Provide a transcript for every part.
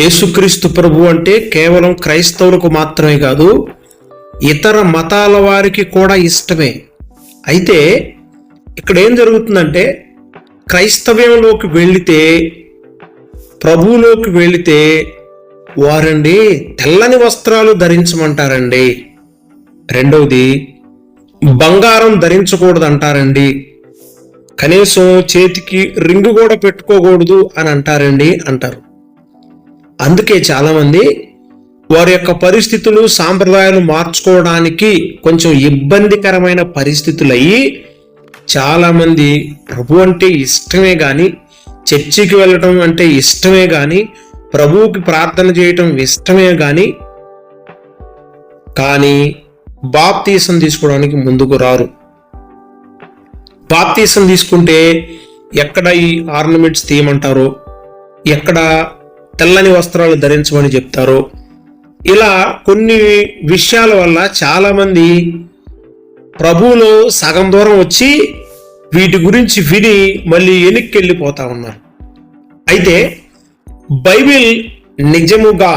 యేసుక్రీస్తు ప్రభు అంటే కేవలం క్రైస్తవులకు మాత్రమే కాదు, ఇతర మతాల వారికి కూడా ఇష్టమే. అయితే ఇక్కడ ఏం జరుగుతుందంటే, క్రైస్తవ్యంలోకి వెళితే, ప్రభువులోకి వెళితే వారండి తెల్లని వస్త్రాలు ధరించమంటారండి. రెండవది, బంగారం ధరించకూడదు అంటారండి. కనీసం చేతికి రింగు కూడా పెట్టుకోకూడదు అని అంటారు. అందుకే చాలామంది వారి యొక్క పరిస్థితులు, సాంప్రదాయాలు మార్చుకోవడానికి కొంచెం ఇబ్బందికరమైన పరిస్థితులు అయ్యి చాలామంది ప్రభు అంటే ఇష్టమే కానీ, చర్చికి వెళ్ళటం అంటే ఇష్టమే కానీ, ప్రభువుకి ప్రార్థన చేయటం ఇష్టమే కానీ బాప్తీసం తీసుకోవడానికి ముందుకు రారు. బాప్తీసం తీసుకుంటే ఎక్కడ ఈ ఆర్నమెంట్స్ తీయమంటారో, ఎక్కడ తెల్లని వస్త్రాలు ధరించమని చెప్తారో, ఇలా కొన్ని విషయాల వల్ల చాలామంది ప్రభువులో సగం దూరం వచ్చి వీటి గురించి విని మళ్ళీ వెనక్కి వెళ్ళిపోతా ఉన్నారు. అయితే బైబిల్ నిజముగా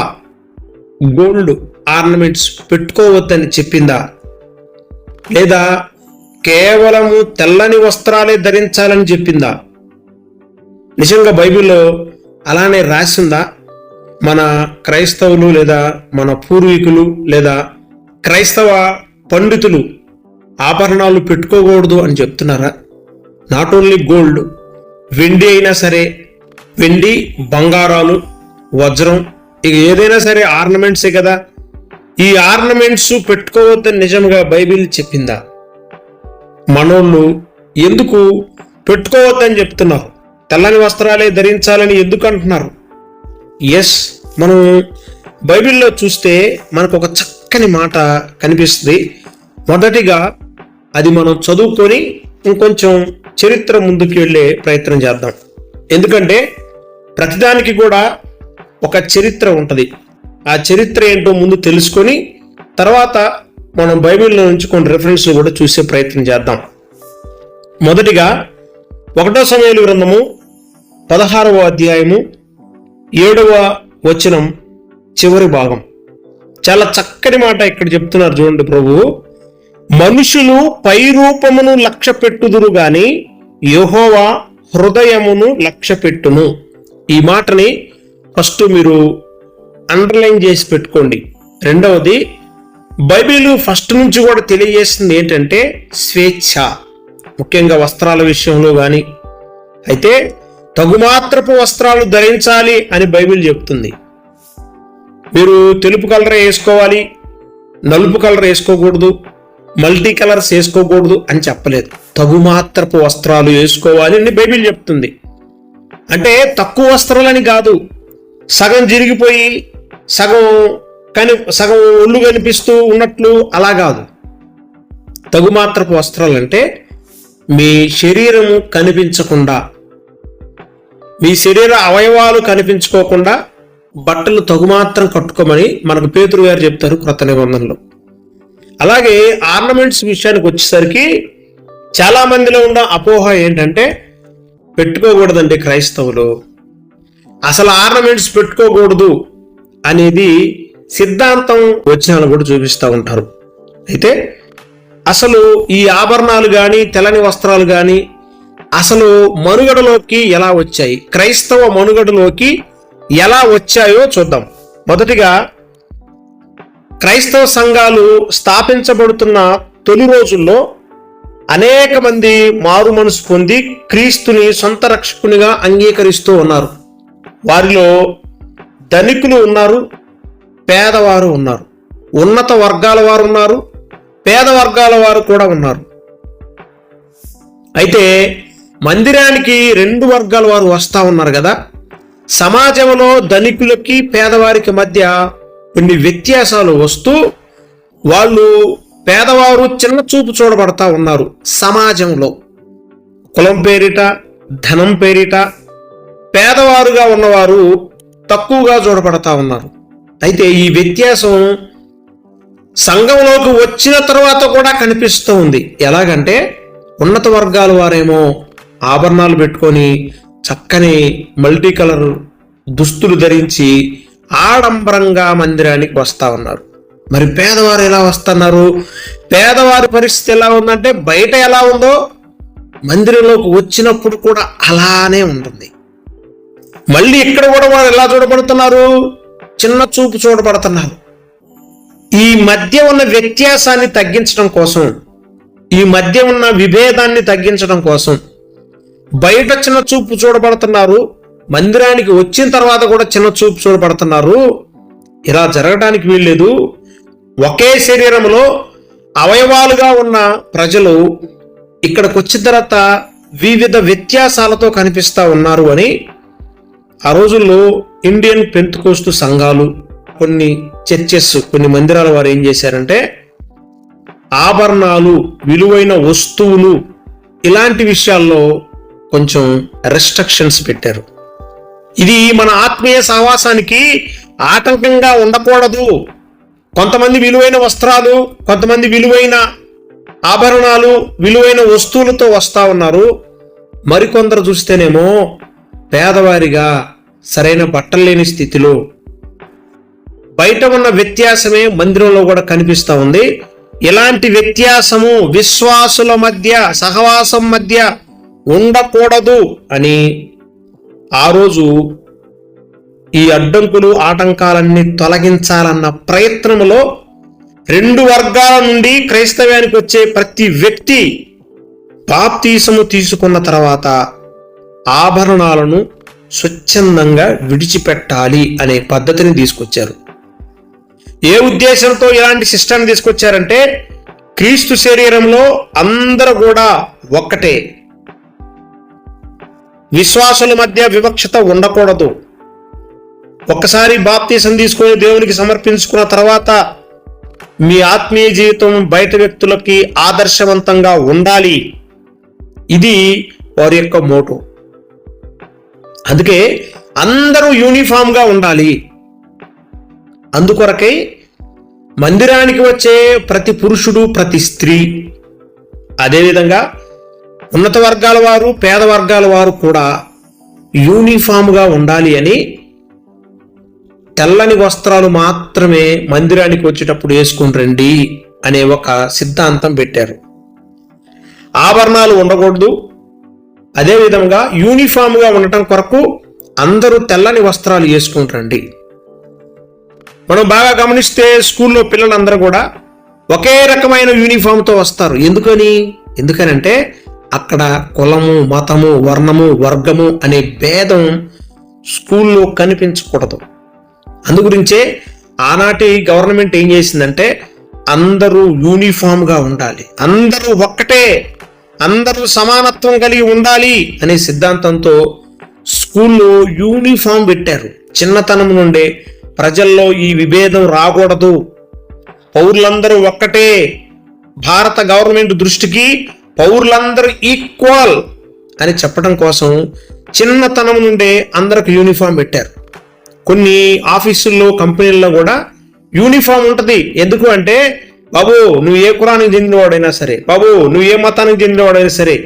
గోల్డ్ ఆర్నమెంట్స్ పెట్టుకోవద్దని చెప్పిందా, లేదా కేవలము తెల్లని వస్త్రాలే ధరించాలని చెప్పిందా? నిజంగా బైబిల్లో అలానే రాసిందా? మన క్రైస్తవులు లేదా మన పూర్వీకులు లేదా క్రైస్తవ పండితులు ఆభరణాలు పెట్టుకోకూడదు అని చెప్తున్నారా? నాట్ ఓన్లీ గోల్డ్, వెండి అయినా సరే, వెండి, బంగారాలు, వజ్రం, ఇక ఏదైనా సరే ఆర్నమెంట్సే కదా. ఈ ఆర్నమెంట్స్ పెట్టుకోవద్దని నిజంగా బైబిల్ చెప్పిందా? మనోళ్ళు ఎందుకు పెట్టుకోవద్దని చెప్తున్నారు? తెల్లని వస్త్రాలే ధరించాలని ఎందుకు అంటున్నారు? ఎస్, మనం బైబిల్లో చూస్తే మనకు ఒక చక్కని మాట కనిపిస్తుంది. మొదటిగా అది మనం చదువుకొని ఇంకొంచెం చరిత్ర ముందుకు వెళ్ళే ప్రయత్నం చేద్దాం. ఎందుకంటే ప్రతిదానికి కూడా ఒక చరిత్ర ఉంటుంది. ఆ చరిత్ర ఏంటో ముందు తెలుసుకొని తర్వాత మనం బైబిల్లో నుంచి కొన్ని రెఫరెన్స్లు కూడా చూసే ప్రయత్నం చేద్దాం. మొదటిగా 1 సమూయేలు గ్రంథము 16వ అధ్యాయము 7వ వచనం చివరి భాగం. చాలా చక్కని మాట ఇక్కడ చెప్తున్నారు చూడండి. ప్రభువు, మనుషులు పై రూపమును లక్ష్య పెట్టుదురు గాని యెహోవా హృదయమును లక్ష్య పెట్టును. ఈ మాటని ఫస్ట్ మీరు అండర్లైన్ చేసి పెట్టుకోండి. రెండవది, బైబిల్ ఫస్ట్ నుంచి కూడా తెలియజేస్తుంది ఏంటంటే స్వేచ్ఛ, ముఖ్యంగా వస్త్రాల విషయంలో కానీ. అయితే తగుమాత్రపు వస్త్రాలు ధరించాలి అని బైబిల్ చెప్తుంది. మీరు తెలుపు కలర్ వేసుకోవాలి, నలుపు కలర్ వేసుకోకూడదు, మల్టీ కలర్స్ వేసుకోకూడదు అని చెప్పలేదు. తగుమాత్రపు వస్త్రాలు వేసుకోవాలి అని బైబిల్ చెప్తుంది. అంటే తక్కువ వస్త్రాలని కాదు, సగం జరిగిపోయి సగం ఒళ్ళు కనిపిస్తూ ఉన్నట్లు అలా కాదు. తగుమాత్రపు వస్త్రాలు అంటే మీ శరీరము కనిపించకుండా, మీ శరీర అవయవాలు కనిపించుకోకుండా బట్టలు తగుమాత్రం కట్టుకోమని మనకు పేతురు గారు చెప్తారు క్రొత్త నిబంధనలో. అలాగే ఆర్నమెంట్స్ విషయానికి వచ్చేసరికి చాలా మందిలో ఉన్న అపోహ ఏంటంటే పెట్టుకోకూడదండి క్రైస్తవులు, అసలు ఆర్నమెంట్స్ పెట్టుకోకూడదు అనేది సిద్ధాంతం వచనాలు కూడా చూపిస్తూ ఉంటారు. అయితే అసలు ఈ ఆభరణాలు కానీ, తెల్లని వస్త్రాలు కానీ అసలు మనుగడలోకి ఎలా వచ్చాయి, క్రైస్తవ మనుగడలోకి ఎలా వచ్చాయో చూద్దాం. మొదటిగా, క్రైస్తవ సంఘాలు స్థాపించబడుతున్న తొలి రోజుల్లో అనేక మంది మారు మనసు పొంది క్రీస్తుని సొంత రక్షకునిగా అంగీకరిస్తూ ఉన్నారు. వారిలో ధనికులు ఉన్నారు, పేదవారు ఉన్నారు, ఉన్నత వర్గాల వారు ఉన్నారు, పేద వర్గాల వారు కూడా ఉన్నారు. అయితే మందిరానికి 2 వర్గాల వారు వస్తూ ఉన్నారు కదా. సమాజంలో ధనికులకి పేదవారికి మధ్య కొన్ని వ్యత్యాసాలు వస్తూ వాళ్ళు పేదవారు చిన్న చూపు చూడబడతా ఉన్నారు. సమాజంలో కులం పేరిట, ధనం పేరిట పేదవారుగా ఉన్నవారు తక్కువగా చూడబడతా ఉన్నారు. అయితే ఈ వ్యత్యాసం సంఘంలోకి వచ్చిన తర్వాత కూడా కనిపిస్తూ ఉంది. ఎలాగంటే ఉన్నత వర్గాల వారేమో ఆభరణాలు పెట్టుకొని చక్కని మల్టీ కలర్ దుస్తులు ధరించి ఆడంబరంగా మందిరానికి వస్తా ఉన్నారు. మరి పేదవారు ఎలా వస్తున్నారు? పేదవారి పరిస్థితి ఎలా ఉందంటే బయట ఎలా ఉందో మందిరంలోకి వచ్చినప్పుడు కూడా అలానే ఉంటుంది. మళ్ళీ ఇక్కడ కూడా వారు ఎలా చూడబడుతున్నారు? చిన్న చూపు చూడబడుతున్నారు. ఈ మధ్య ఉన్న వ్యత్యాసాన్ని తగ్గించడం కోసం, ఈ మధ్య ఉన్న విభేదాన్ని తగ్గించడం కోసం బయట చిన్న చూపు చూడబడుతున్నారు, మందిరానికి వచ్చిన తర్వాత కూడా చిన్న చూపు చూడబడుతున్నారు. ఇలా జరగడానికి వీల్లేదు. ఒకే శరీరంలో అవయవాలుగా ఉన్న ప్రజలు ఇక్కడికి వచ్చిన తర్వాత వివిధ వ్యత్యాసాలతో కనిపిస్తా ఉన్నారు అని ఆ రోజుల్లో ఇండియన్ పెంతెకోస్తు సంఘాలు, కొన్ని చర్చెస్, కొన్ని మందిరాల వారు ఏం చేశారంటే ఆభరణాలు, విలువైన వస్తువులు, ఇలాంటి విషయాల్లో కొంచెం రెస్ట్రిక్షన్స్ పెట్టారు. ఇది మన ఆత్మీయ సహవాసానికి ఆటంకంగా ఉండకూడదు. కొంతమంది విలువైన వస్త్రాలు, కొంతమంది విలువైన ఆభరణాలు, విలువైన వస్తువులతో వస్తా ఉన్నారు. మరికొందరు చూస్తేనేమో పేదవారిగా, సరైన బట్టలు లేని స్థితిలో, బయట ఉన్న వ్యత్యాసమే మందిరంలో కూడా కనిపిస్తా ఉంది. ఇలాంటి వ్యత్యాసము విశ్వాసుల మధ్య, సహవాసం మధ్య ఉండకూడదు అని ఆ రోజు ఈ అడ్డంకులు, ఆటంకాలన్నీ తొలగించాలన్న ప్రయత్నంలో 2 వర్గాల నుండి క్రైస్తవ్యానికి వచ్చే ప్రతి వ్యక్తి బాప్తీసము తీసుకున్న తర్వాత ఆభరణాలను స్వచ్ఛందంగా విడిచిపెట్టాలి అనే పద్ధతిని తీసుకొచ్చారు. ఏ ఉద్దేశంతో ఇలాంటి సిస్టాన్ని తీసుకొచ్చారంటే క్రీస్తు శరీరంలో అందరూ కూడా ఒక్కటే, విశ్వాసుల మధ్య వివక్షత ఉండకూడదు. ఒక్కసారి బాప్తీసం తీసుకొని దేవునికి సమర్పించుకున్న తర్వాత మీ ఆత్మీయ జీవితం బయట వ్యక్తులకి ఆదర్శవంతంగా ఉండాలి. ఇది వారి యొక్క మోటో. అందుకే అందరూ యూనిఫామ్గా ఉండాలి. అందుకొరకై మందిరానికి వచ్చే ప్రతి పురుషుడు, ప్రతి స్త్రీ, అదేవిధంగా ఉన్నత వర్గాల వారు, పేద వర్గాల వారు కూడా యూనిఫామ్గా ఉండాలి అని తెల్లని వస్త్రాలు మాత్రమే మందిరానికి వచ్చేటప్పుడు వేసుకుని రండి అనే ఒక సిద్ధాంతం పెట్టారు. ఆభరణాలు ఉండకూడదు. అదేవిధంగా యూనిఫామ్గా ఉండటం కొరకు అందరూ తెల్లని వస్త్రాలు వేసుకుని రండి. మనం బాగా గమనిస్తే స్కూల్లో పిల్లలందరూ కూడా ఒకే రకమైన యూనిఫామ్తో వస్తారు. ఎందుకనంటే అక్కడ కులము, మతము, వర్ణము, వర్గము అనే భేదం స్కూల్లో కనిపించకూడదు. అందుగురించే ఆనాటి గవర్నమెంట్ ఏం చేసిందంటే అందరూ యూనిఫామ్గా ఉండాలి, అందరూ ఒక్కటే, అందరూ సమానత్వం కలిగి ఉండాలి అనే సిద్ధాంతంతో స్కూల్లో యూనిఫామ్ పెట్టారు. చిన్నతనం నుండే ప్రజల్లో ఈ విభేదం రాకూడదు, పౌరులందరూ ఒక్కటే, భారత గవర్నమెంట్ దృష్టికి పౌరులందరూ ఈక్వల్ అని చెప్పడం కోసం చిన్నతనం నుండే అందరికి యూనిఫామ్ పెట్టారు. కొన్ని ఆఫీసుల్లో, కంపెనీల్లో కూడా యూనిఫామ్ ఉంటుంది. ఎందుకు అంటే బాబు నువ్వు ఏ కులానికి చెందినవాడైనా సరే, బాబు నువ్వు ఏ మతానికి చెందినవాడైనా సరే,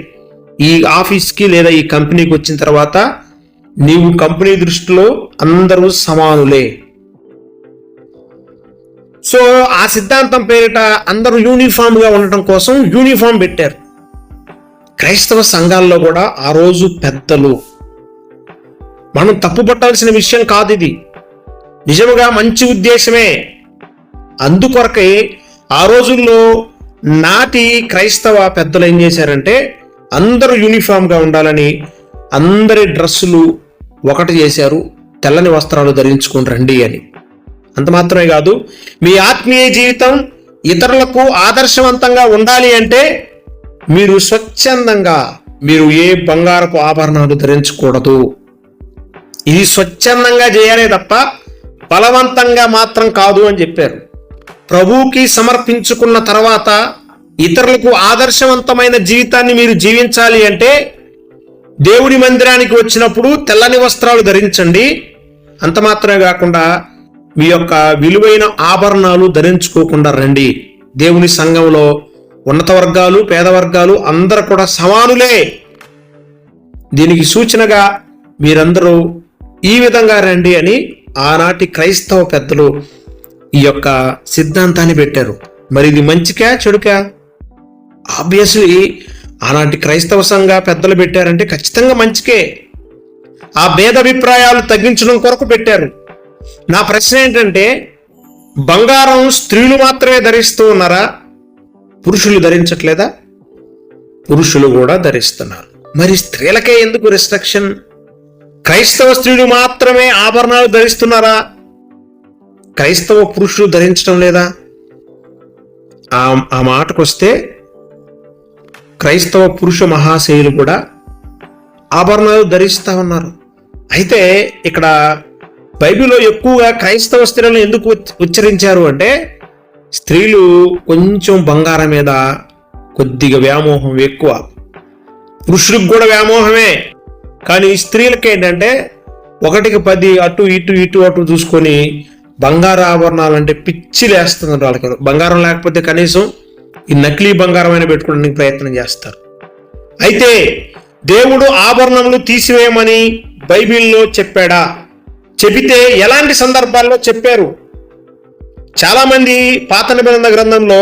ఈ ఆఫీస్కి లేదా ఈ కంపెనీకి వచ్చిన తర్వాత నీవు కంపెనీ దృష్టిలో అందరూ సమానులే. సో ఆ సిద్ధాంతం పేరిట అందరూ యూనిఫామ్గా ఉండటం కోసం యూనిఫామ్ పెట్టారు. క్రైస్తవ సంఘాల్లో కూడా ఆ రోజు పెద్దలు, మనం తప్పుపట్టాల్సిన విషయం కాదు, ఇది నిజముగా మంచి ఉద్దేశమే. అందుకొరకై ఆ రోజుల్లో నాటి క్రైస్తవ పెద్దలు ఏం చేశారంటే అందరూ యూనిఫామ్గా ఉండాలని అందరి డ్రెస్సులు ఒకటి చేశారు, తెల్లని వస్త్రాలు ధరించుకుని రండి అని. అంత మాత్రమే కాదు, మీ ఆత్మీయ జీవితం ఇతరులకు ఆదర్శవంతంగా ఉండాలి అంటే మీరు స్వచ్ఛందంగా, మీరు ఏ బంగారపు ఆభరణాలు ధరించకూడదు. ఇది స్వచ్ఛందంగా చేయాలే తప్ప బలవంతంగా మాత్రం కాదు అని చెప్పారు. ప్రభువుకి సమర్పించుకున్న తర్వాత ఇతరులకు ఆదర్శవంతమైన జీవితాన్ని మీరు జీవించాలి అంటే దేవుడి మందిరానికి వచ్చినప్పుడు తెల్లని వస్త్రాలు ధరించండి. అంత మాత్రమే కాకుండా మీ యొక్క విలువైన ఆభరణాలు ధరించుకోకుండా రండి. దేవుని సంఘంలో ఉన్నత వర్గాలు, పేద వర్గాలు అందరూ కూడా సమానులే. దీనికి సూచనగా మీరందరూ ఈ విధంగా రండి అని ఆనాటి క్రైస్తవ పెద్దలు ఈ యొక్క సిద్ధాంతాన్ని పెట్టారు. మరి ఇది మంచికా చెడుకా? ఆబ్వియస్లీ ఆనాటి క్రైస్తవ సంఘ పెద్దలు పెట్టారంటే ఖచ్చితంగా మంచికే. ఆ భేదాభిప్రాయాలు తగ్గించడం కొరకు పెట్టారు. నా ప్రశ్న ఏంటంటే, బంగారం స్త్రీలు మాత్రమే ధరిస్తూ ఉన్నారా? పురుషులు ధరించట్లేదా? పురుషులు కూడా ధరిస్తున్నారు. మరి స్త్రీలకే ఎందుకు రిస్ట్రిక్షన్? క్రైస్తవ స్త్రీలు మాత్రమే ఆభరణాలు ధరిస్తున్నారా? క్రైస్తవ పురుషులు ధరించడం లేదా? ఆ మాటకొస్తే క్రైస్తవ పురుష మహాశయులు కూడా ఆభరణాలు ధరిస్తూ ఉన్నారు. అయితే ఇక్కడ బైబిల్లో ఎక్కువగా క్రైస్తవ స్త్రీలను ఎందుకు ఉచ్చరించారు అంటే, స్త్రీలు కొంచెం బంగారం మీద కొద్దిగా వ్యామోహం ఎక్కువ. పురుషులకు కూడా వ్యామోహమే, కానీ స్త్రీలకి ఏంటంటే 1కి 10 అటు ఇటు చూసుకొని బంగారు ఆభరణాలు అంటే పిచ్చి లేస్తున్నారు వాళ్ళకి. బంగారం లేకపోతే కనీసం ఈ నకిలీ బంగారం అయినా పెట్టుకోవడానికి ప్రయత్నం చేస్తారు. అయితే దేవుడు ఆభరణములు తీసివేయమని బైబిల్లో చెప్పాడా? చెబితే ఎలాంటి సందర్భాల్లో చెప్పారు? చాలా మంది పాత నిబంధన గ్రంథంలో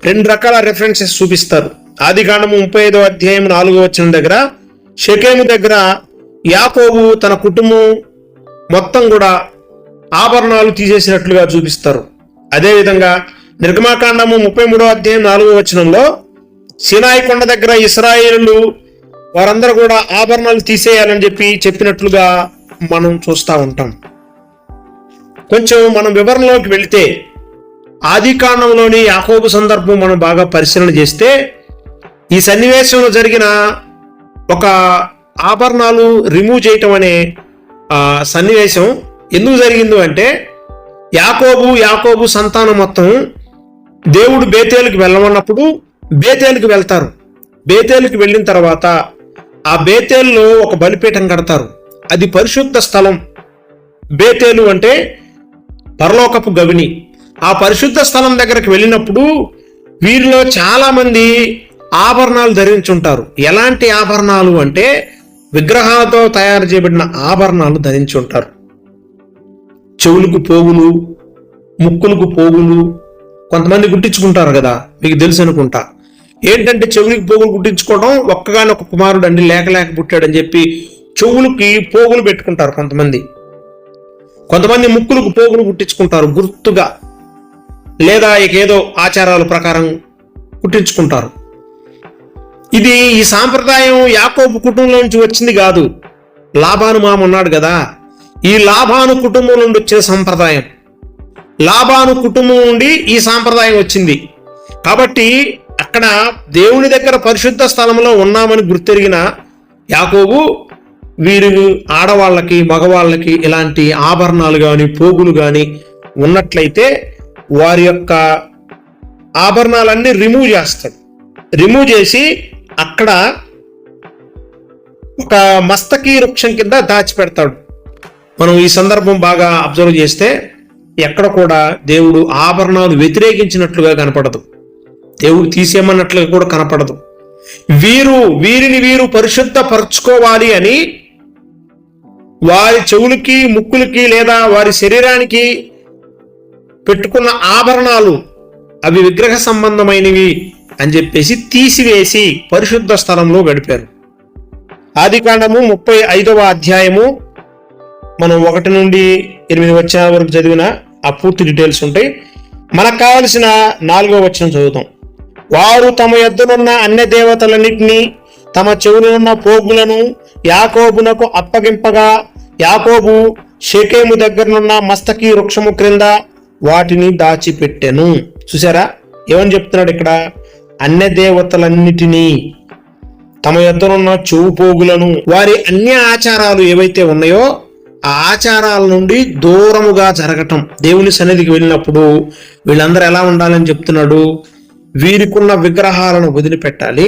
2 రకాల రెఫరెన్సెస్ చూపిస్తారు. ఆదికాండము 35వ అధ్యాయం 4వ వచనం దగ్గర షెకెము దగ్గర యాకోబు తన కుటుంబం మొత్తం కూడా ఆభరణాలు తీసేసినట్లుగా చూపిస్తారు. అదేవిధంగా నిర్గమాకాండము 33వ అధ్యాయం 4వ వచనంలో సీనాయి కొండ దగ్గర ఇశ్రాయేలు వారందరూ కూడా ఆభరణాలు తీసేయాలని చెప్పినట్లుగా మనం చూస్తూ ఉంటాం. కొంచెం మనం వివరణలోకి వెళితే ఆదికాండంలోని యాకోబు సందర్భం మనం బాగా పరిశీలన చేస్తే ఈ సన్నివేశంలో జరిగిన ఒక ఆభరణాలు రిమూవ్ చేయటం అనే సన్నివేశం ఎందుకు జరిగిందో అంటే, యాకోబు సంతానం మొత్తం దేవుడు బేతేలుకి వెళ్ళమన్నప్పుడు బేతేలుకి వెళ్తారు. బేతేలుకి వెళ్ళిన తర్వాత ఆ బేతేలులో ఒక బలిపీఠం కడతారు. అది పరిశుద్ధ స్థలం. బేతేలు అంటే పరలోకపు గవిని. ఆ పరిశుద్ధ స్థలం దగ్గరికి వెళ్ళినప్పుడు వీరిలో చాలా మంది ఆభరణాలు ధరించుంటారు. ఎలాంటి ఆభరణాలు అంటే విగ్రహాలతో తయారు చేయబడిన ఆభరణాలు ధరించి ఉంటారు. చెవులకు పోగులు, ముక్కులకు పోగులు కొంతమంది గుట్టించుకుంటారు కదా, మీకు తెలుసు అనుకుంటా. ఏంటంటే చెవులకి పోగులు గుట్టించుకోవడం, ఒక్కగానొక్క కుమారుడు అండి లేక పుట్టాడని చెప్పి చెవులకి పోగులు పెట్టుకుంటారు కొంతమంది ముక్కులకు పోగులు గుట్టించుకుంటారు గుర్తుగా, లేదా ఏదో ఆచారాల ప్రకారం కుట్టించుకుంటారు. ఇది ఈ సాంప్రదాయం యాకోబు కుటుంబం నుంచి వచ్చింది కాదు. లాబాను మామ ఉన్నాడు కదా, ఈ లాబాను కుటుంబం నుండి వచ్చిన సంప్రదాయం. లాబాను కుటుంబం నుండి ఈ సాంప్రదాయం వచ్చింది. కాబట్టి అక్కడ దేవుని దగ్గర పరిశుద్ధ స్థలంలో ఉన్నామని గుర్తెరిగిన యాకోబు వీరు ఆడవాళ్ళకి మగవాళ్ళకి ఇలాంటి ఆభరణాలు కానీ పోగులు కానీ ఉన్నట్లయితే వారి యొక్క ఆభరణాలన్నీ రిమూవ్ చేస్తాడు. రిమూవ్ చేసి అక్కడ ఒక మస్తకి వృక్షం కింద దాచిపెడతాడు. మనం ఈ సందర్భం బాగా అబ్జర్వ్ చేస్తే ఎక్కడ కూడా దేవుడు ఆభరణాలు వ్యతిరేకించినట్లుగా కనపడదు, దేవుడు తీసేయమన్నట్లుగా కూడా కనపడదు. వీరిని వీరు పరిశుద్ధపరచుకోవాలి అని వారి చెవులకి ముక్కులకి లేదా వారి శరీరానికి పెట్టుకున్న ఆభరణాలు అవి విగ్రహ సంబంధమైనవి అని చెప్పేసి తీసివేసి పరిశుద్ధ స్థలంలో గడిపారు. ఆదికాండము 35వ అధ్యాయము మనం 1 నుండి 8 వచనాల వరకు చదివిన ఆ పూర్తి డీటెయిల్స్ ఉంటాయి. మనకు కావలసిన 4వ వచనం చదువుతాం. వారు తమ యొద్దనున్న అన్య దేవతలన్నిటినీ తమ చెవులున్న పోగులను యాకోబునకు అప్పగింపగా యాకోబు షెకెము దగ్గరనున్న మస్తకి వృక్షము క్రింద వాటిని దాచిపెట్టెను. చూసారా ఏమని చెప్తున్నాడు ఇక్కడ? అన్య దేవతలన్నిటినీ, తమ యొద్దనున్న చెవు పోగులను, వారి అన్య ఆచారాలు ఏవైతే ఉన్నాయో ఆ ఆచారాల నుండి దూరముగా జరగటం. దేవుని సన్నిధికి వెళ్ళినప్పుడు వీళ్ళందరూ ఎలా ఉండాలని చెప్తున్నాడు? వీరికున్న విగ్రహాలను వదిలిపెట్టాలి.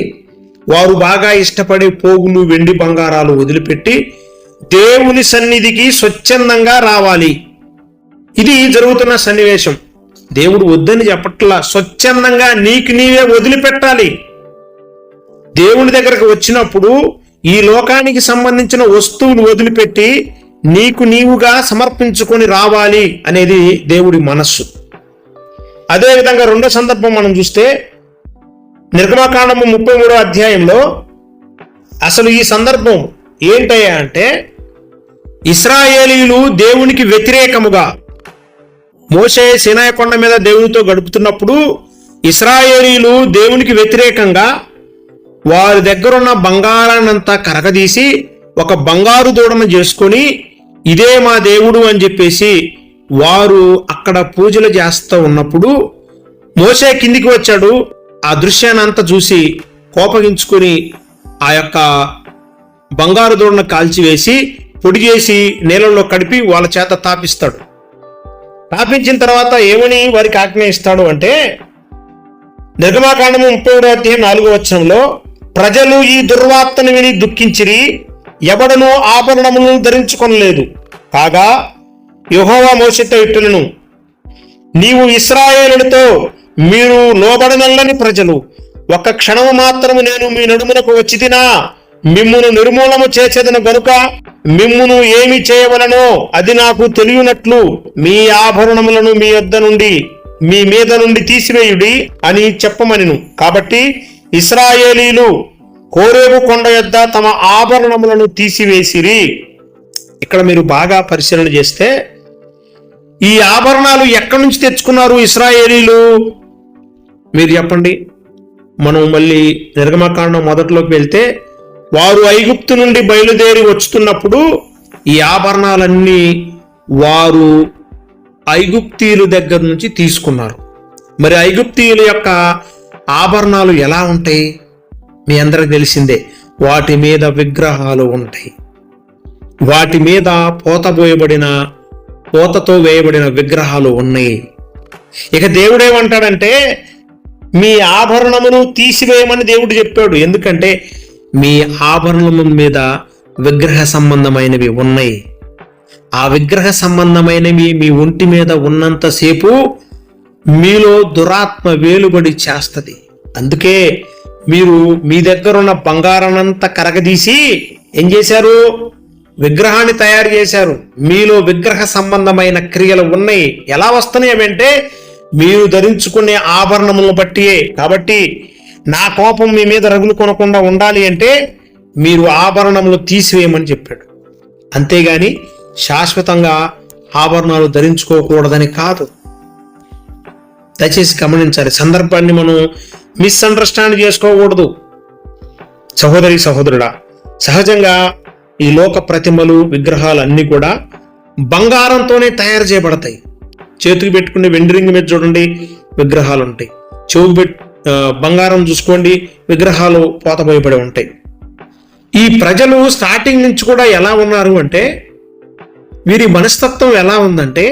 వారు బాగా ఇష్టపడే పోగులు వెండి బంగారాలు వదిలిపెట్టి దేవుని సన్నిధికి స్వచ్ఛందంగా రావాలి. ఇది జరుగుతున్న సన్నివేశం. దేవుడు వద్దని చెప్పట్లా, స్వచ్ఛందంగా నీకు నీవే వదిలిపెట్టాలి. దేవుని దగ్గరకు వచ్చినప్పుడు ఈ లోకానికి సంబంధించిన వస్తువులు వదిలిపెట్టి నీకు నీవుగా సమర్పించుకొని రావాలి అనేది దేవుడి మనస్సు. అదేవిధంగా రెండో సందర్భం మనం చూస్తే నిర్గమకాండము 33వ అధ్యాయంలో అసలు ఈ సందర్భం ఏంటయ్యా అంటే, ఇశ్రాయేలీయులు దేవునికి వ్యతిరేకముగా మోషే సీనాయి కొండ మీద దేవునితో గడుపుతున్నప్పుడు ఇశ్రాయేలీయులు దేవునికి వ్యతిరేకంగా వారి దగ్గరున్న బంగారాన్నంతా కరగదీసి ఒక బంగారు దూడను చేసుకొని ఇదే మా దేవుడు అని చెప్పేసి వారు అక్కడ పూజలు చేస్తూ ఉన్నప్పుడు మోషే కిందికి వచ్చాడు. ఆ దృశ్యాన్ని అంతా చూసి కోపగించుకొని ఆ యొక్క బంగారు దూడను కాల్చివేసి పొడి చేసి నీళ్ళల్లో కడిపి వాళ్ళ చేత తాపిస్తాడు. తాపించిన తర్వాత ఏమని వారికి ఆజ్ఞ ఇస్తాడు అంటే, నిర్గమకాండము 30వ అధ్యాయం 4వ వచనంలో, ప్రజలు ఈ దుర్వార్తను విని దుఃఖించిరి, ఎవడనూ ఆభరణములను ధరించుకొనలేదు. కాగా యెహోవా మోషేతో ఇట్లనెను, నీవు ఇశ్రాయేలులతో, మీరు లోబడనల్లని ప్రజలు, ఒక్క క్షణము మాత్రము నేను మీ నడుమునకు వచ్చితినా, మిమ్మును నిర్మూలము చేసేదను గనుక మిమ్మును ఏమి చేయవలనో అది నాకు తెలియనట్లు మీ ఆభరణములను మీ యొద్ద నుండి మీ మీద నుండి తీసివేయుడి అని చెప్పమనిను. కాబట్టి ఇశ్రాయేలీలు హోరేబు కొండ యొద్ద తమ ఆభరణములను తీసివేసిరి. ఇక్కడ మీరు బాగా పరిశీలన చేస్తే ఈ ఆభరణాలు ఎక్కడి నుంచి తెచ్చుకున్నారు ఇశ్రాయేలీలు? మీరు చెప్పండి. మనం మళ్ళీ నిర్గమకాండం మొదట్లోకి వెళ్తే వారు ఐగుప్తు నుండి బయలుదేరి వస్తున్నప్పుడు ఈ ఆభరణాలన్నీ వారు ఐగుప్తీయుల దగ్గర నుంచి తీసుకున్నారు. మరి ఐగుప్తీయుల యొక్క ఆభరణాలు ఎలా ఉంటాయి? మీ అందరికి తెలిసిందే, వాటి మీద విగ్రహాలు ఉంటాయి. వాటి మీద పోతతో వేయబడిన విగ్రహాలు ఉన్నాయి. ఇక దేవుడేమంటాడంటే, మీ ఆభరణమును తీసివేయమని దేవుడు చెప్పాడు. ఎందుకంటే మీ ఆభరణము మీద విగ్రహ సంబంధమైనవి ఉన్నాయి. ఆ విగ్రహ సంబంధమైనవి మీ ఒంటి మీద ఉన్నంతసేపు మీలో దురాత్మ వేలుబడి చేస్తుంది. అందుకే మీరు మీ దగ్గర ఉన్న బంగారాన్నంతా కరగదీసి ఏం చేశారు? విగ్రహాన్ని తయారు చేశారు. మీలో విగ్రహ సంబంధమైన క్రియలు ఉన్నాయి. ఎలా వస్తున్నాయి అంటే మీరు ధరించుకునే ఆభరణములను బట్టియే. కాబట్టి నా కోపం మీ మీద రగులు కొనకుండా ఉండాలి అంటే మీరు ఆభరణములు తీసివేయమని చెప్పాడు. అంతేగాని శాశ్వతంగా ఆభరణాలు ధరించుకోకూడదని కాదు. దయచేసి గమనించాలి. సందర్భాన్ని మనం మిస్అండర్స్టాండ్ చేసుకోకూడదు. సహోదరి సహోదరుడా, సహజంగా ఈ లోక ప్రతిమలు విగ్రహాలు అన్నీ కూడా బంగారంతోనే తయారు చేయబడతాయి. చేతికి పెట్టుకునే వెండి రింగ్ మీద చూడండి విగ్రహాలు ఉంటాయి. చెవు బంగారం చూసుకోండి విగ్రహాలు పోతపోయబడి ఉంటాయి. ఈ ప్రజలు స్టార్టింగ్ నుంచి కూడా ఎలా ఉన్నారు అంటే, వీరి మనస్తత్వం ఎలా ఉందంటే,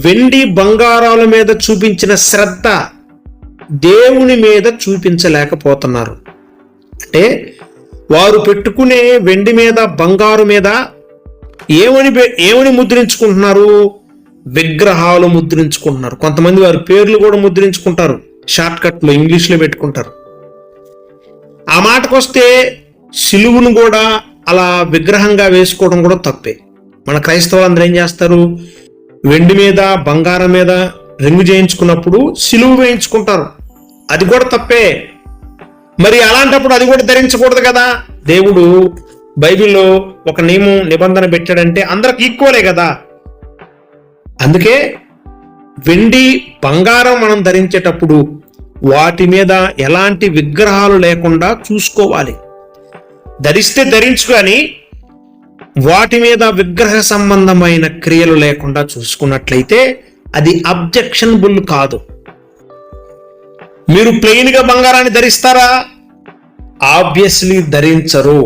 వెండి బంగారాల మీద చూపించిన శ్రద్ధ దేవుని మీద చూపించలేకపోతున్నారు. అంటే వారు పెట్టుకునే వెండి మీద బంగారు మీద ఏమని ముద్రించుకుంటున్నారు? విగ్రహాలు ముద్రించుకుంటున్నారు. కొంతమంది వారి పేర్లు కూడా ముద్రించుకుంటారు. షార్ట్ కట్లో ఇంగ్లీష్లో పెట్టుకుంటారు. ఆ మాటకొస్తే సిలువును కూడా అలా విగ్రహంగా వేసుకోవడం కూడా తప్పే. మన క్రైస్తవులందరూ ఏం చేస్తారు? వెండి మీద బంగారం మీద రింగు చేయించుకున్నప్పుడు సిలువు వేయించుకుంటారు. అది కూడా తప్పే. మరి అలాంటప్పుడు అది కూడా ధరించకూడదు కదా. దేవుడు బైబిల్లో ఒక నిబంధన పెట్టాడంటే అందరికి ఈక్వలే కదా. అందుకే వెండి బంగారం మనం ధరించేటప్పుడు వాటి మీద ఎలాంటి విగ్రహాలు లేకుండా చూసుకోవాలి. ధరిస్తే ధరించు, కానీ వాటి మీద విగ్రహ సంబంధమైన క్రియలు లేకుండా చూసుకున్నట్లయితే అది అబ్జెక్షనబుల్ కాదు. మీరు ప్లెయిన్ గా బంగారాన్ని ధరిస్తారా? ఆబ్వియస్లీ ధరించరు.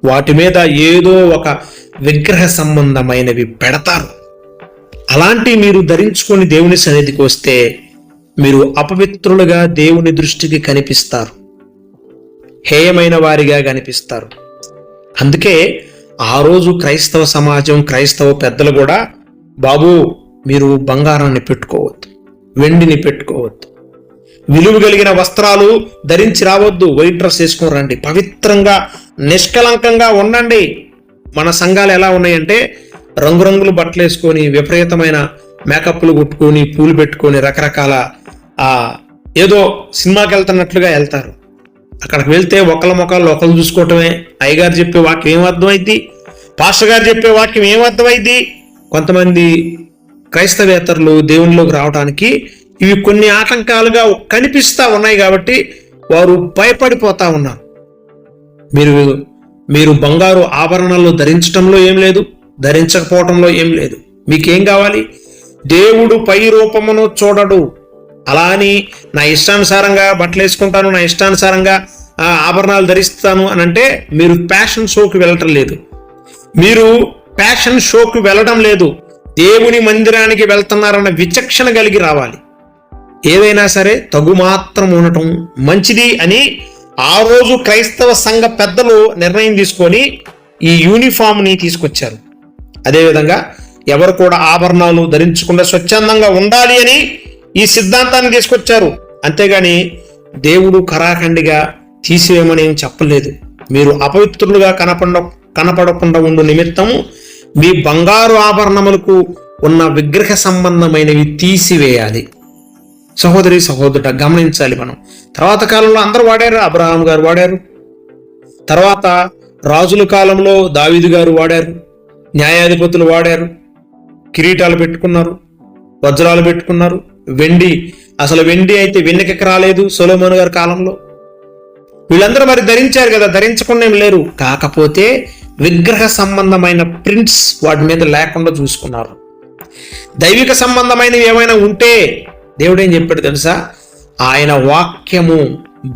వాటి మీద ఏదో ఒక విగ్రహ సంబంధమైనవి పెడతారు. అలాంటి మీరు ధరించుకొని దేవుని సన్నిధికి వస్తే మీరు అపవిత్రులుగా దేవుని దృష్టికి కనిపిస్తారు, హేయమైన వారిగా కనిపిస్తారు. అందుకే ఆ రోజు క్రైస్తవ సమాజం, క్రైస్తవ పెద్దలు కూడా, బాబు మీరు బంగారాన్ని పెట్టుకోవద్దు, వెండిని పెట్టుకోవద్దు, విలువ కలిగిన వస్త్రాలు ధరించి రావద్దు, వైట్ డ్రెస్ వేసుకొని రండి, పవిత్రంగా నిష్కలంకంగా ఉండండి, మన సంఘాలు ఎలా ఉన్నాయంటే రంగురంగులు బట్టలు వేసుకొని విపరీతమైన మేకప్లు కొట్టుకొని పూలు పెట్టుకొని రకరకాల ఏదో సినిమాకి వెళ్తున్నట్లుగా వెళ్తారు. అక్కడికి వెళ్తే ఒకళ్ళ ముఖాలు ఒకళ్ళు చూసుకోవటమే. అయ్యగారు చెప్పే వాక్యం ఏం అర్థమైంది, పాస్టర్ గారు చెప్పే వాక్యం ఏం అర్థమైంది. కొంతమంది క్రైస్తవేతరులు దేవునిలోకి రావడానికి ఇవి కొన్ని ఆటంకాలుగా కనిపిస్తా ఉన్నాయి కాబట్టి వారు భయపడిపోతా ఉన్నారు. మీరు బంగారు ఆభరణాలు ధరించడంలో ఏం లేదు, ధరించకపోవటంలో ఏం లేదు. మీకేం కావాలి? దేవుడు పై రూపమును చూడడు. అలా అని నా ఇష్టానుసారంగా బట్టలు వేసుకుంటాను, నా ఇష్టానుసారంగా ఆభరణాలు ధరిస్తాను అని అంటే మీరు ఫ్యాషన్ షోకి వెళ్ళటం లేదు. మీరు ఫ్యాషన్ షోకి వెళ్ళడం లేదు, దేవుని మందిరానికి వెళ్తున్నారన్న విచక్షణ కలిగి రావాలి. ఏదైనా సరే తగు మాత్రం ఉండటం మంచిది అని ఆ రోజు క్రైస్తవ సంఘ పెద్దలు నిర్ణయం తీసుకొని ఈ యూనిఫామ్ని తీసుకొచ్చారు. అదేవిధంగా ఎవరు కూడా ఆభరణాలు ధరించకుండా స్వచ్ఛందంగా ఉండాలి అని ఈ సిద్ధాంతాన్ని తీసుకొచ్చారు. అంతేగాని దేవుడు ఖరాఖండిగా తీసివేయమని ఏం చెప్పలేదు. మీరు అపవిత్రులుగా కనపడకుండా ఉండు నిమిత్తము మీ బంగారు ఆభరణములకు ఉన్న విగ్రహ సంబంధమైనవి తీసివేయాలి. సహోదరి సహోదరుట గమనించాలి. మనం తర్వాత కాలంలో అందరూ వాడారు. అబ్రహాం గారు వాడారు, తర్వాత రాజుల కాలంలో దావీదు గారు వాడారు, న్యాయాధిపతులు వాడారు, కిరీటాలు పెట్టుకున్నారు, వజ్రాలు పెట్టుకున్నారు. అసలు వెండి అయితే వెన్నెకి రాలేదు సొలొమోను గారి కాలంలో. వీళ్ళందరూ మరి ధరించారు కదా, ధరించకుండా ఏం లేరు. కాకపోతే విగ్రహ సంబంధమైన ప్రింట్స్ వాటి మీద లేకుండా చూసుకున్నారు. దైవిక సంబంధమైనవి ఏమైనా ఉంటే దేవుడు ఏం చెప్పాడు తెలుసా? ఆయన వాక్యము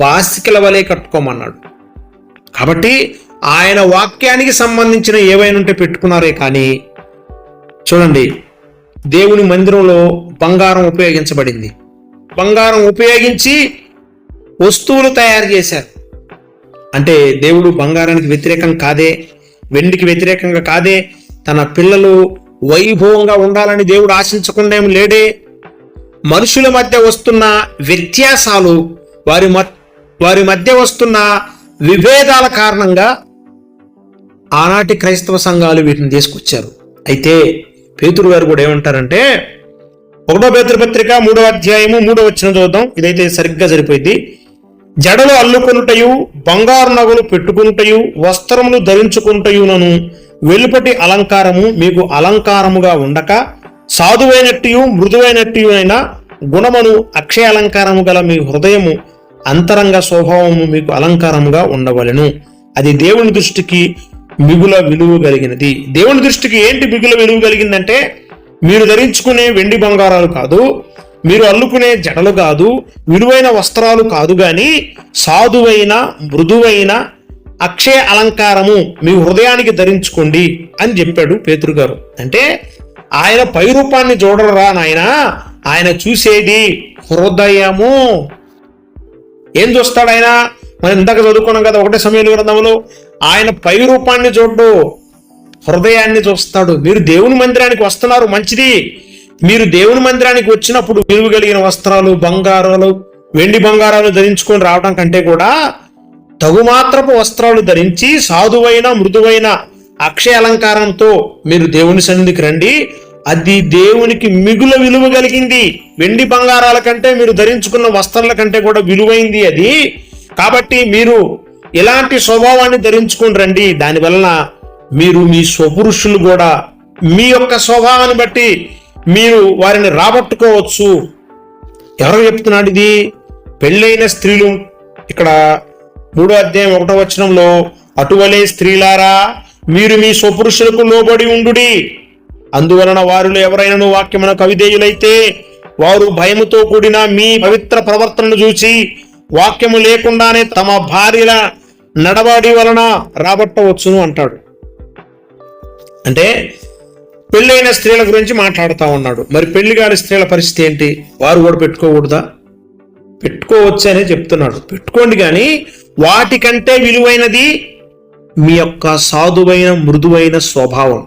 బాసికల వలె కట్టుకోమన్నాడు. కాబట్టి ఆయన వాక్యానికి సంబంధించిన ఏవైనా ఉంటే పెట్టుకున్నారే కానీ, చూడండి, దేవుని మందిరంలో బంగారం ఉపయోగించబడింది. బంగారం ఉపయోగించి వస్తువులు తయారు చేశారు. అంటే దేవుడు బంగారానికి వ్యతిరేకం కాదే, వెండికి వ్యతిరేకంగా కాదే. తన పిల్లలు వైభవంగా ఉండాలని దేవుడు ఆశించకుండా ఏమి లేడే. మనుషుల మధ్య వస్తున్న వ్యత్యాసాలు, వారి మధ్య వస్తున్న విభేదాల కారణంగా ఆనాటి క్రైస్తవ సంఘాలు వీటిని తీసుకొచ్చారు. అయితే పేతురు గారు కూడా ఏమంటారంటే 1 పేతురు పత్రిక 3వ అధ్యాయము 3వ వచనం చూద్దాం. ఇదైతే సరిగ్గా సరిపోయింది. జడలు అల్లుకొనుటయు, బంగారు నగలు పెట్టుకొనుటయు, వస్త్రములు ధరించుకొనుటయునను వెలుపటి అలంకారము మీకు అలంకారముగా ఉండక, సాధువైనట్టు మృదువైనట్టు అయిన గుణమును అక్షయ అలంకారము గల మీ హృదయము అంతరంగ స్వభావము మీకు అలంకారముగా ఉండవలెను. అది దేవుని దృష్టికి మిగుల విలువ కలిగినది. దేవుని దృష్టికి ఏంటి మిగుల విలువ కలిగిందంటే, మీరు ధరించుకునే వెండి బంగారాలు కాదు, మీరు అల్లుకునే జడలు కాదు, విలువైన వస్త్రాలు కాదు, గాని సాధువైన మృదువైన అక్షయ అలంకారము మీ హృదయానికి ధరించుకోండి అని చెప్పాడు పేతురు గారు. అంటే ఆయన పై రూపాన్ని చూడరా నాయన, ఆయన చూసేది హృదయము. ఏం చూస్తాడు ఆయన? మనం ఇందాక చదువుకున్నాం కదా 1 సమూయేలు గ్రంథంలో, ఆయన పై రూపాన్ని చూడ్డు, హృదయాన్ని చూస్తాడు. మీరు దేవుని మందిరానికి వస్తున్నారు, మంచిది. మీరు దేవుని మందిరానికి వచ్చినప్పుడు విలువ కలిగిన వస్త్రాలు, బంగారాలు, వెండి బంగారాలు ధరించుకొని రావడం కంటే కూడా తగుమాత్రపు వస్త్రాలు ధరించి సాధువైన మృదువైన అక్షయ అలంకారంతో మీరు దేవుని సన్నిధికి రండి. అది దేవునికి మిగుల విలువ కలిగింది. వెండి బంగారాల కంటే మీరు ధరించుకున్న వస్త్రాల కంటే కూడా విలువైంది అది. కాబట్టి మీరు ఇలాంటి స్వభావాన్ని ధరించుకొని రండి. దానివలన మీరు మీ స్వపురుషులు కూడా మీ యొక్క స్వభావాన్ని బట్టి మీరు వారిని రాబట్టుకోవచ్చు. ఎవరు చెప్తున్నాడు ఇది? పెళ్ళైన స్త్రీలు. ఇక్కడ 3వ అధ్యాయం 1వ వచనంలో, అటువలే స్త్రీలారా మీరు మీ స్వపురుషులకు లోబడి ఉండుడి. అందువలన వారిలో ఎవరైనా వాక్యమునకు అవిధేయులైతే వారు భయముతో కూడిన మీ పవిత్ర ప్రవర్తనను చూసి వాక్యము లేకుండానే తమ భార్యల నడవడి వలన రాబట్టవచ్చును అంటాడు. అంటే పెళ్ళైన స్త్రీల గురించి మాట్లాడుతూ ఉన్నాడు. మరి పెళ్లి కాని స్త్రీల పరిస్థితి ఏంటి? వారు కూడా పెట్టుకోకూడదా? పెట్టుకోవచ్చు అనే చెప్తున్నాడు. పెట్టుకోండి, కానీ వాటికంటే విలువైనది మీ యొక్క సాధువైన మృదువైన స్వభావం,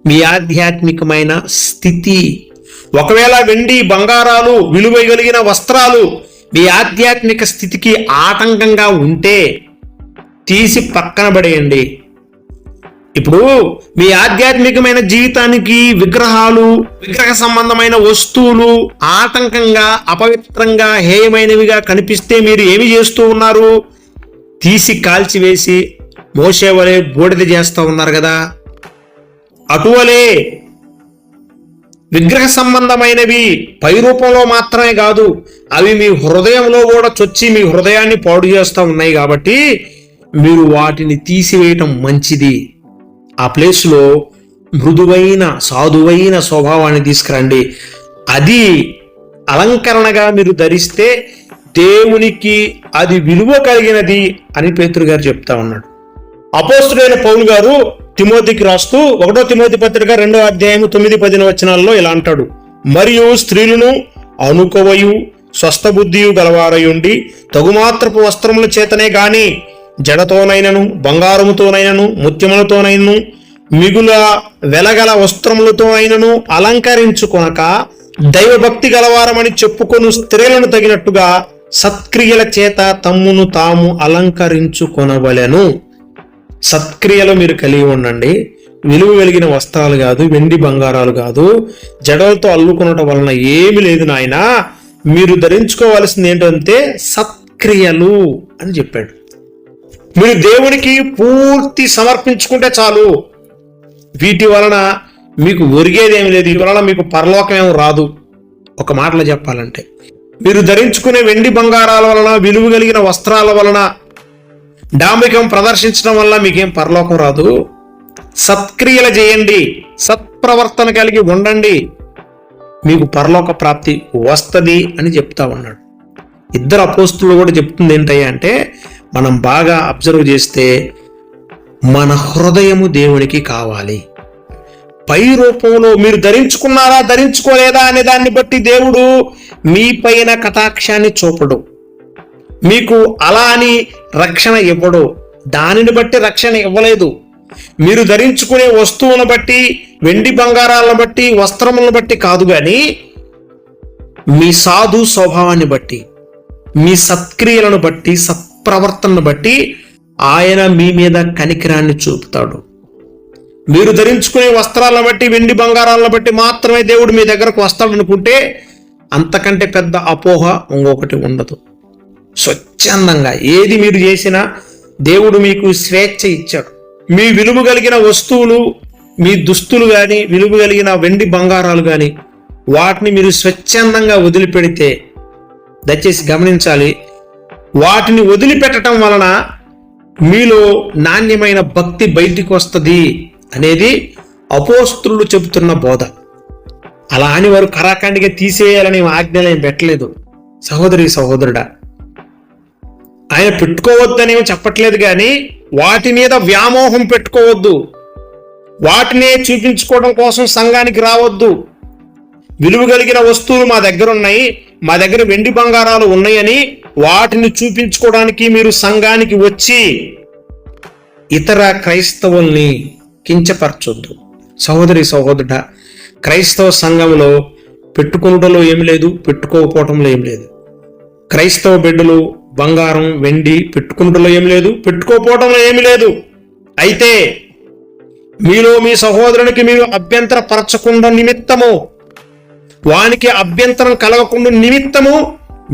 మీ ఆధ్యాత్మికమైన స్థితి. ఒకవేళ వెండి బంగారాలు, విలువ కలిగిన వస్త్రాలు మీ ఆధ్యాత్మిక స్థితికి ఆటంకంగా ఉంటే తీసి పక్కన పడేయండి. ఇప్పుడు మీ ఆధ్యాత్మికమైన జీవితానికి విగ్రహాలు, విగ్రహ సంబంధమైన వస్తువులు ఆటంకంగా, అపవిత్రంగా, హేయమైనవిగా కనిపిస్తే మీరు ఏమి చేస్తూ ఉన్నారు? తీసి కాల్చివేసి మోషే వలె బూడిద చేస్తూ ఉన్నారు కదా. అటువలే విగ్రహ సంబంధమైనవి పై రూపంలో మాత్రమే కాదు, అవి మీ హృదయంలో కూడా చొచ్చి మీ హృదయాన్ని పాడు చేస్తూ ఉన్నాయి. కాబట్టి మీరు వాటిని తీసివేయటం మంచిది. ఆ ప్లేస్లో మృదువైన, సాధువైన స్వభావాన్ని తీసుకురండి. అది అలంకరణగా మీరు ధరిస్తే దేవునికి అది విలువ కలిగినది అని పేతురు గారు చెప్తా ఉన్నాడు. అపోస్తుడైన పౌలు గారు తిమోతికి రాస్తూ 1 తిమోతి పత్రిక 2వ అధ్యాయం 9-10 వచనాల్లో ఇలా అంటాడు: మరియు స్త్రీలను అనుకోవయు స్వస్థ బుద్ధియు గలవారయుండి తగుమాత్రపు వస్త్రముల చేతనే గాని జడతోనైనను, బంగారముతోనైనను, ముత్యములతోనైనను, మిగుల వెలగల వస్త్రములతోనైనను అలంకరించుకొనక దైవభక్తి గలవారమని చెప్పుకొను స్త్రీలను తగినట్టుగా సత్క్రియల చేత తమ్మును తాము అలంకరించుకొనవలెను. సత్క్రియలు మీరు కలిగి ఉండండి. విలువ కలిగిన వస్త్రాలు కాదు, వెండి బంగారాలు కాదు, జడలతో అల్లుకొనటం వలన ఏమి లేదు నాయన. మీరు ధరించుకోవాల్సింది ఏంటంటే సత్క్రియలు అని చెప్పాడు. మీరు దేవునికి పూర్తి సమర్పించుకుంటే చాలు. వీటి వలన మీకు ఒరిగేదేమి లేదు, వీటి వలన మీకు పరలోకం ఏమి రాదు. ఒక మాటలో చెప్పాలంటే మీరు ధరించుకునే వెండి బంగారాల వలన, విలువ కలిగిన వస్త్రాల వలన డాంబికం ప్రదర్శించడం వల్ల మీకేం పరలోకం రాదు. సత్క్రియలు చేయండి, సత్ప్రవర్తన కలిగి ఉండండి, మీకు పరలోక ప్రాప్తి వస్తుంది అని చెప్తా ఉన్నాడు. ఇద్దరు అపోస్తులు కూడా చెప్తుంది ఏంటయ్యా అంటే, మనం బాగా అబ్జర్వ్ చేస్తే మన హృదయము దేవునికి కావాలి. పై రూపంలో మీరు ధరించుకున్నారా, ధరించుకోలేదా అనే దాన్ని బట్టి దేవుడు మీ పైన కటాక్షాన్ని చూపడు, మీకు అలా అని రక్షణ ఇవ్వడు. దానిని బట్టి రక్షణ ఇవ్వలేదు. మీరు ధరించుకునే వస్తువులను బట్టి, వెండి బంగారాలను బట్టి, వస్త్రములను బట్టి కాదు, కానీ మీ సాధు స్వభావాన్ని బట్టి, మీ సత్క్రియలను బట్టి, సత్ప్రవర్తనను బట్టి ఆయన మీ మీద కనికరాన్ని చూపుతాడు. మీరు ధరించుకునే వస్త్రాలను బట్టి, వెండి బంగారాలను బట్టి మాత్రమే దేవుడు మీ దగ్గరకు వస్తాడు అనుకుంటే అంతకంటే పెద్ద అపోహ ఇంకొకటి ఉండదు. స్వచ్ఛందంగా ఏది మీరు చేసినా దేవుడు మీకు స్వేచ్ఛ ఇచ్చాడు. మీ విలువ కలిగిన వస్తువులు, మీ దుస్తులు కానీ, విలువ కలిగిన వెండి బంగారాలు కానీ వాటిని మీరు స్వచ్ఛందంగా వదిలిపెడితే, దయచేసి గమనించాలి, వాటిని వదిలిపెట్టడం వలన మీలో నాణ్యమైన భక్తి బయటికి వస్తుంది అనేది అపోస్తులు చెబుతున్న బోధ. అలా అని వారు కరాఖండిగా తీసేయాలని ఆజ్ఞలేం పెట్టలేదు. సహోదరి సహోదరుడా, ఆయన పెట్టుకోవద్దనేమి చెప్పట్లేదు, కానీ వాటి మీద వ్యామోహం పెట్టుకోవద్దు. వాటినే చూపించుకోవడం కోసం సంఘానికి రావద్దు. విలువ కలిగిన వస్తువులు మా దగ్గర ఉన్నాయి, మా దగ్గర వెండి బంగారాలు ఉన్నాయని వాటిని చూపించుకోవడానికి మీరు సంఘానికి వచ్చి ఇతర క్రైస్తవుల్ని కించపరచొద్దు. సహోదరి సహోదరుడా, క్రైస్తవ సంఘంలో పెట్టుకునడంలో ఏమి లేదు, పెట్టుకోకపోవటంలో ఏం లేదు. క్రైస్తవ బిడ్డలు బంగారం, వెండి పెట్టుకునడంలో ఏమి లేదు, పెట్టుకోకపోవడంలో ఏమి లేదు. అయితే మీలో మీ సహోదరునికి మీరు అభ్యంతర పరచకుండా నిమిత్తము, వానికి అభ్యంతరం కలగకుండా నిమిత్తము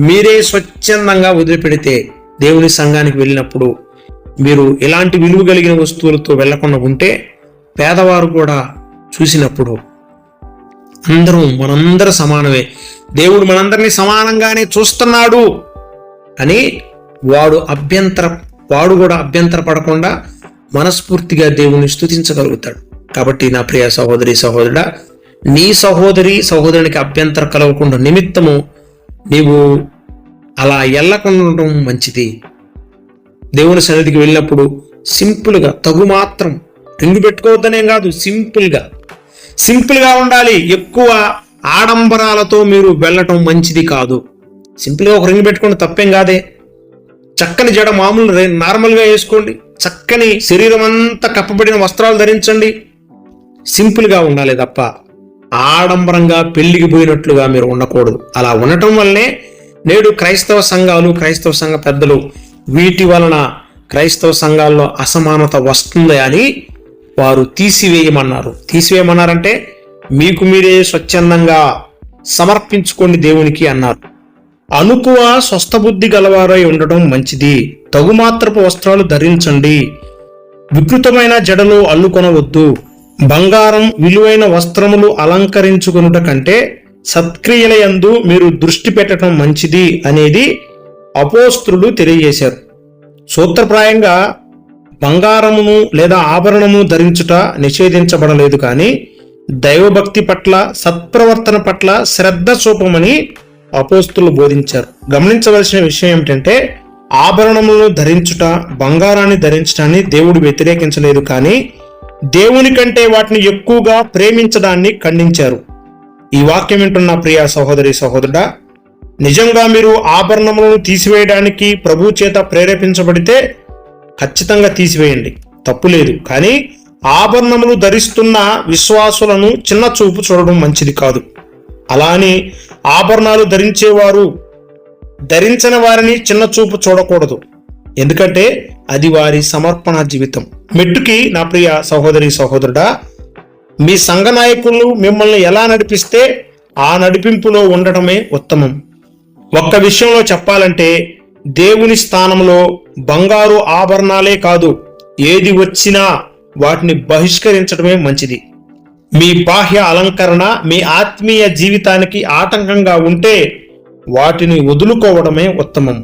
మీరే స్వచ్ఛందంగా వదిలిపెడితే, దేవుని సంఘానికి వెళ్ళినప్పుడు మీరు ఇలాంటి విలువ కలిగిన వస్తువులతో వెళ్లకుండా ఉంటే, పేదవారు కూడా చూసినప్పుడు మనందరూ సమానమే, దేవుడు మనందరినీ సమానంగానే చూస్తున్నాడు అని వాడు కూడా అభ్యంతర పడకుండా మనస్ఫూర్తిగా దేవుని స్తుతించగలుగుతాడు. కాబట్టి నా ప్రియ సహోదరి సహోదరుడా, నీ సహోదరునికి అభ్యంతర కలగకుండా నిమిత్తము నీవు అలా వెళ్ళకుండా ఉండడం మంచిది. దేవుని సన్నిధికి వెళ్ళినప్పుడు సింపుల్గా, తగుమాత్రం, రింగు పెట్టుకోవద్దనేం కాదు, సింపుల్గా ఉండాలి. ఎక్కువ ఆడంబరాలతో మీరు వెళ్ళటం మంచిది కాదు. సింపుల్గా ఒక రింగు పెట్టుకోండి, తప్పేం కాదే. చక్కని జడ మామూలు నార్మల్గా వేసుకోండి, చక్కని శరీరం అంతా కప్పబడిన వస్త్రాలు ధరించండి. సింపుల్గా ఉండాలి తప్ప ఆడంబరంగా పెళ్లికి పోయినట్లుగా మీరు ఉండకూడదు. అలా ఉండటం వల్లనే నేడు క్రైస్తవ సంఘాలు, క్రైస్తవ సంఘ పెద్దలు వీటి వలన క్రైస్తవ సంఘాల్లో అసమానత వస్తుంది అని వారు తీసివేయమన్నారంటే మీకు మీరే స్వచ్ఛందంగా సమర్పించుకోండి దేవునికి అన్నారు. అనుకువ స్వస్థబుద్ధి గలవారై ఉండడం మంచిది. తగుమాత్రపు వస్త్రాలు ధరించండి. వికృతమైన జడలు అల్లుకొనవద్దు. బంగారం విలువైన వస్త్రములు అలంకరించుకొనుట కంటే సత్క్రియల యందు మీరు దృష్టి పెట్టడం మంచిది అనేది అపోస్తలులు తెలియజేశారు. సూత్రప్రాయంగా బంగారమును లేదా ఆభరణము ధరించుట నిషేధించబడలేదు, కానీ దైవభక్తి పట్ల సత్ప్రవర్తన పట్ల శ్రద్ధ చూపమని అపోస్తలులు బోధించారు. గమనించవలసిన విషయం ఏమిటంటే ఆభరణములను ధరించుట, బంగారాన్ని ధరించడాన్ని దేవుడు వ్యతిరేకించలేదు, కానీ దేవుని కంటే వాటిని ఎక్కువగా ప్రేమించడాన్ని ఖండించారు. ఈ వాక్యం వింటున్న ప్రియ సహోదరి సహోదరుడా, నిజంగా మీరు ఆభరణములను తీసివేయడానికి ప్రభు చేత ప్రేరేపించబడితే ఖచ్చితంగా తీసివేయండి, తప్పులేదు. కానీ ఆభరణములు ధరిస్తున్న విశ్వాసులను చిన్న చూపు చూడడం మంచిది కాదు. అలా అని ఆభరణాలు ధరించని వారిని చిన్న చూపు చూడకూడదు, ఎందుకంటే అది వారి సమర్పణ జీవితం. మెట్టుకి నా ప్రియ సహోదరి సహోదరుడా, మీ సంఘ నాయకులు మిమ్మల్ని ఎలా నడిపిస్తే ఆ నడిపింపులో ఉండటమే ఉత్తమం. ఒక్క విషయంలో చెప్పాలంటే దేవుని స్థానంలో బంగారు ఆభరణాలే కాదు, ఏది వచ్చినా వాటిని బహిష్కరించడమే మంచిది. మీ బాహ్య అలంకరణ మీ ఆత్మీయ జీవితానికి ఆటంకంగా ఉంటే వాటిని వదులుకోవడమే ఉత్తమం.